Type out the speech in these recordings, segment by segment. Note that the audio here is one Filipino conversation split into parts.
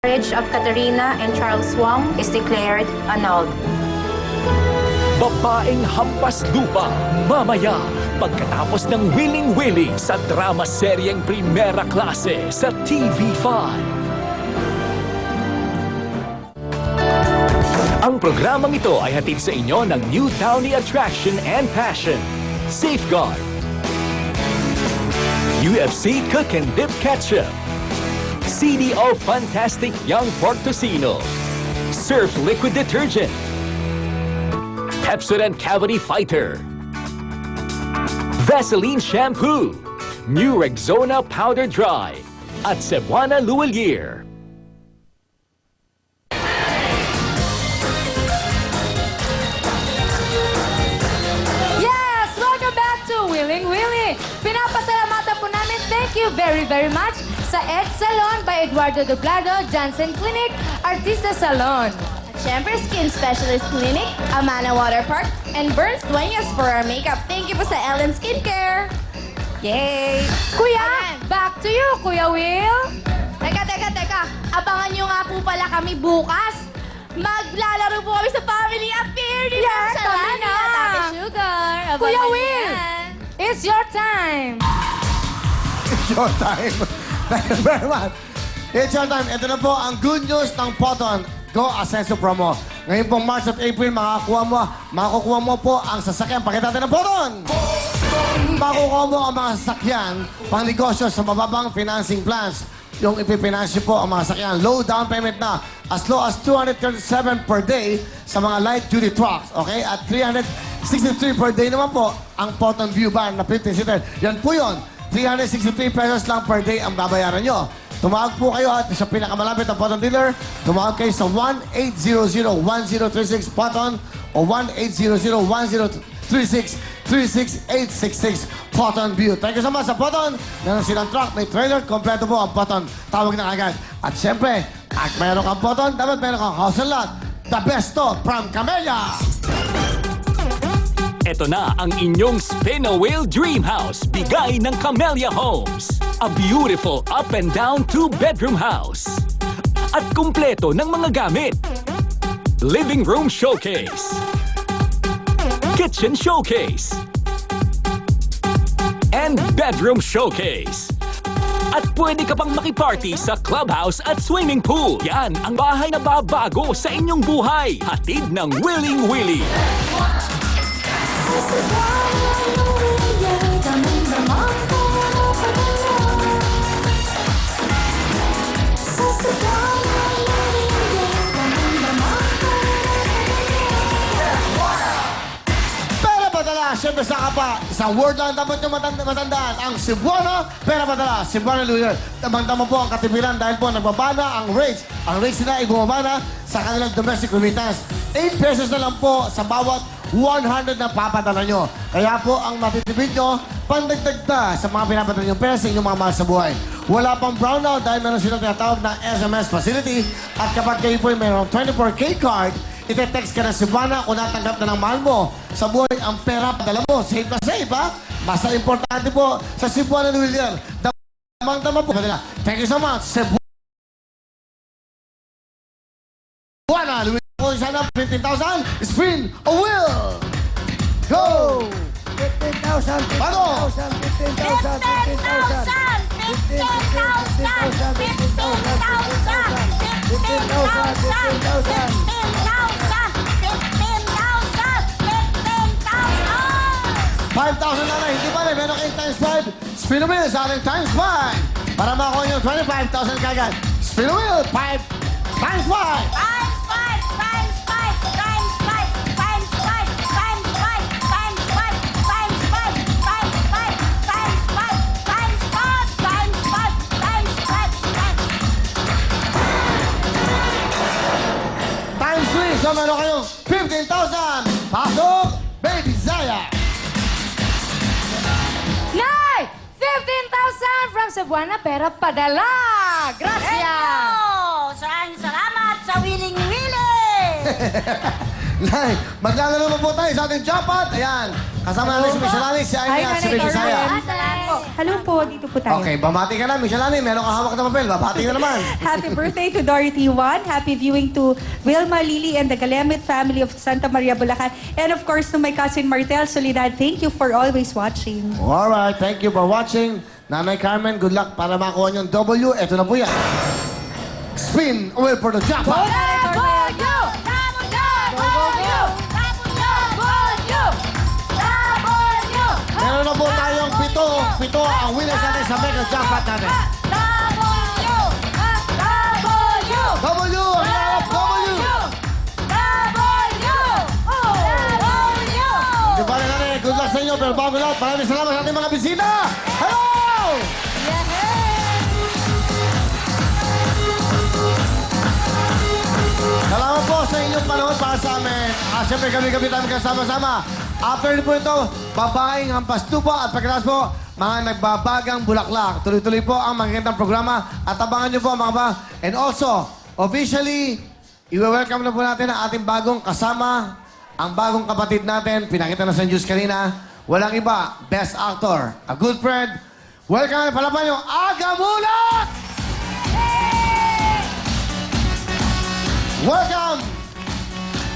marriage of Katerina and Charles Wong is declared annulled. Babaeng hampas lupa, mamaya, pagkatapos ng Wiling-Willy sa drama seryeng Primera Klase sa TV5. Ang programang ito ay hatid sa inyo ng New Townie Attraction and Passion, Safeguard, UFC Cook and Dip Ketchup, CDO Fantastic Young Pork Tocino, Surf Liquid Detergent, Pepsodent Cavity Fighter, Vaseline Shampoo, New Rexona Powder Dry, at Cebuana Luwalier. Yes! Welcome back to Wiling-Willy! Pinapasalamatan po namin, thank you very much sa Ed Salon by Eduardo Doblado, Jansen Clinic, Artista Salon. Siyempre, Skin Specialist Clinic, Amana Water Park, and Burns Dueñas for our makeup. Thank you po sa Ellen Skincare. Yay! Kuya, back to you, Kuya Will. Teka. Abangan nyo nga po pala kami bukas. Maglalaro po kami sa Family Affair. Di ba? Yeah, kami na. Ate Sugar. Abangan Kuya nyo Will, yan. it's your time. It's your time. Thank you very much. It's your time. Ito na po ang good news ng Poton Go Ascenso Promo. Ngayon pong March at April, makakukuha mo po ang sasakyan. Pakita natin ang Poton! Makukuha mo ang mga sasakyan pang negosyo sa mababang financing plans. Yung ipipinansyo po ang mga sasakyan. Low down payment na. As low as 237 per day sa mga light-duty trucks. Okay? At 363 per day naman po ang Poton View Van na 15-seater. Yan po yun. 363 pesos lang per day ang babayaran nyo. Tumawag po kayo at sa pinakamalapit na Poton dealer, tumawag kayo sa 1-800-1036 Poton o 1-800-1036-36866 Poton View. Thank you so much sa Poton. Meron silang truck, may trailer, kompleto po ang Poton. Tawag na agad. At syempre, at mayroon kang Poton, dapat mayroon kang house and lot. The best to from Camellia! Ito na ang inyong Spin a Wheel Dream House, bigay ng Camellia Homes. A beautiful up and down 2-bedroom house. At kumpleto ng mga gamit. Living room showcase. Kitchen showcase. And bedroom showcase. At pwede ka pang makiparty sa clubhouse at swimming pool. Yan ang bahay na babago sa inyong buhay. Hatid ng Wiling-Willy. Pera Padala, siyempre sa kapa. Isang word lang dapat nyo matandaan. Ang Cebuana, Pera Padala, Cebuana Luyer. Tamang-tama po ang katibilan dahil po nagbabana ang rates. Ang rates nila ay bumabana sa kanilang domestic remittance. 8 pesos na lang po sa bawat 100 na papadala nyo. Kaya po ang matitipid nyo, pandagdag na sa mga pinapadala nyo pera sa inyong mga mahal sa buhay. Wala pang brownout dahil meron silang tinatawag na SMS facility. At kapag kayo po mayroong 24K card, ite-text ka ng Cebuana kung natanggap na ng mahal mo. Sa buhay, ang pera padala mo. Safe na safe, ha? Basta importante po sa Cebuana Luwalier. Damang-dama po. Thank you so much, Cebuana Luwalier. Kung sana 15,000, spin a wheel! Go! 15,000, 15,000, 15,000, 5,000 na lang, hindi ba na? Meron kayong times 5. Spin a wheel sa ating times 5. Para makuha nyo 25,000 kagad. Spin a wheel, 5 times 5. Times 3, so meron kayong 15,000. Pasok, Baby Zaya. Nay! 15,000 from Cebuana, Pera Padala! Gracias! Salamat sa Wiling-Willy! Nay, maglalaro po tayo sa ating jackpot. Ayan, kasama natin si Miss Alani, si Amy at si Baby Zaya. Salamat. Hello po, dito po tayo. Okay, bamati ka na. Michelle Ani, meron ka hawak na papel. Babati ka naman. Happy birthday to Dorothy Juan. Happy viewing to Wilma Lily and the Galemit family of Santa Maria, Bulacan. And of course, to my cousin Martel Soledad, thank you for always watching. Alright, thank you for watching. Nanay Carmen, good luck para makuha yung W. Ito na po yan. Spin away for the jackpot. Meron na po tayong pito ang winners natin sa mega jackpot natin. W! Ang harap, W! Di ba na good luck sa inyo, pero bago lahat, maraming salamat sa ating mga bisita! Hello! Salamat po sa inyong panahon para sa amin. Siyempre kami-kami tayo kasama-sama. After po ito, babaeng hampas tupa at pagkatapos po, mga nagbabagang bulaklak. Tuloy-tuloy po ang magagandang programa at abangan niyo po mga ba. And also, officially, i-welcome na po natin ang ating bagong kasama, ang bagong kapatid natin. Pinakita na sa news kanina. Walang iba, best actor, a good friend. Welcome, palaban niyo, Aga Mulat! Welcome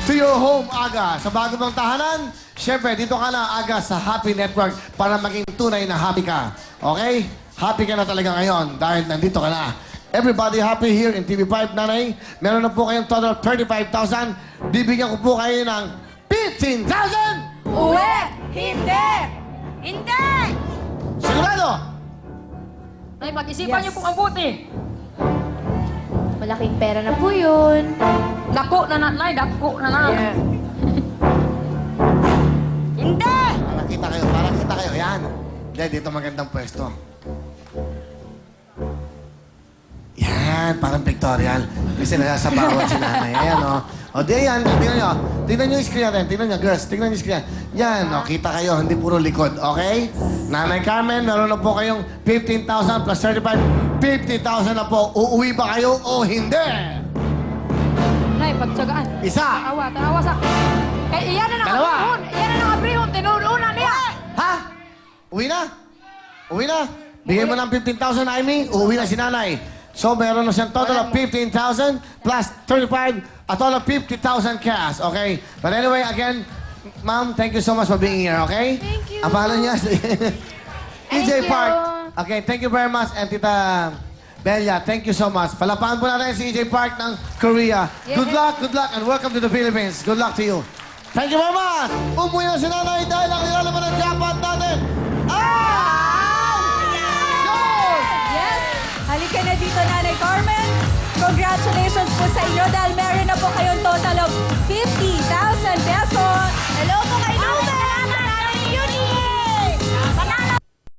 to your home, Aga. Sa bago mong tahanan, syempre, dito ka na, Aga, sa Happy Network para maging tunay na happy ka. Okay? Happy ka na talaga ngayon dahil nandito ka na. Everybody happy here in TV5, Nanay. Meron na po kayong total 35,000. Bibigyan ko po kayo ng 15,000! Uwe! Hindi! Hindi! Sigurado! Nay, pag-isipan niyo pong mabuti. Malaking pera na po yun. Dako na Nay, dako na Hindi! Parang kita kayo. Yan. Yan, dito magandang pwesto. Yan, parang pictorial. Kasi nasasabawan si nanay. Ayan, o. O, di yan. Tingnan nyo. Tingnan nyo yung screen natin. Tingnan nyo, girls. Tingnan nyo yung screen. Yan, o. Kita kayo. Hindi puro likod. Okay? Nanay Carmen, meron na po kayong 15,000 plus 35. 50,000 na po. Uuwi ba kayo o hindi? Nay, pagtsagaan. Isa. Tanawa sa... Kaya iyan na Dalawa. nakabrihon. Iyan na nakabrihon. Tinuuna niya. Ha? Uwi na? Uwi na? Bigay mo ng 15,000, Amy. Uuwi na si nanay. So, meron na siyang total of 15,000 plus 35, a total of 50,000 cash, okay? But anyway, again, ma'am, thank you so much for being here, okay? Thank you. Ang pangalan niya, EJ you. Park. Okay, thank you very much. And Tita Belia, thank you so much. Palapahan po natin si EJ Park ng Korea. Good luck, and welcome to the Philippines. Good luck to you. Thank you very much. Umuwi na si nanay dahil ang ilalaman ng jackpot natin. Yes! Halika na dito, Nanay Carmen. Congratulations po sa inyo dahil meron na po